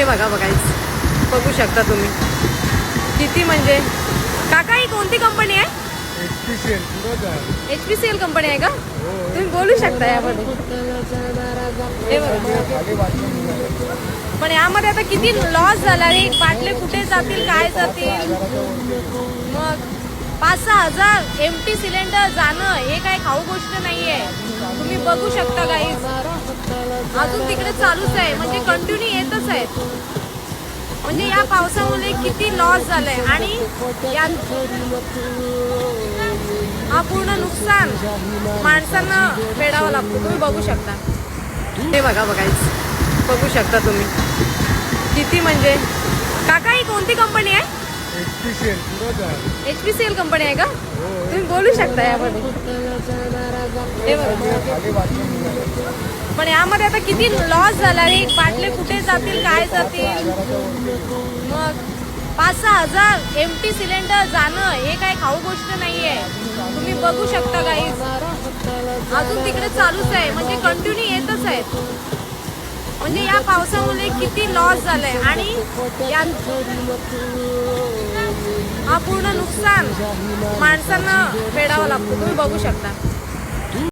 बघा बघू शकता तुम्ही किती म्हणजे. काका ही कोणती कंपनी आहे? HPCL कंपनी आहे का? तुम्ही बोलू शकता यामध्ये. हे बघा. पण यामध्ये आता किती लॉस झाला रे. बाटले कुठे जातील, काय जातील. मग 5-6 हजार एमटी सिलेंडर जाणं हे काय खाऊ गोष्ट नाहीये. तुम्ही बघू शकता गाईज. अजून तिकडे चालूच आहे, म्हणजे कंटिन्यू येतच आहेत. म्हणजे या पावसामुळे किती लॉस झालाय आणि हा पूर्ण नुकसान माणसांना फेडावं लागतं. तुम्ही बघू शकता. हे बघा बघू शकता तुम्ही किती म्हणजे. काका ही कोणती कंपनी आहे? HPCL कंपनी आहे का? तुम्ही बोलू शकता यामध्ये. हे बघा. पण यामध्ये आता किती लॉस झाला रे. बाटले कुठे जातील, काय जातील. मग 5-6 हजार एमटी सिलेंडर जाणं हे काय खाऊ गोष्ट नाहीये. तुम्ही बघू शकता गाईज. अजून तिकडे चालूच आहे, म्हणजे कंटिन्यू येतच आहेत. म्हणजे या पावसामुळे किती लॉस झालाय आणि हा पूर्ण नुकसान माणसांना फेडावं लागतं. तुम्ही बघू शकता.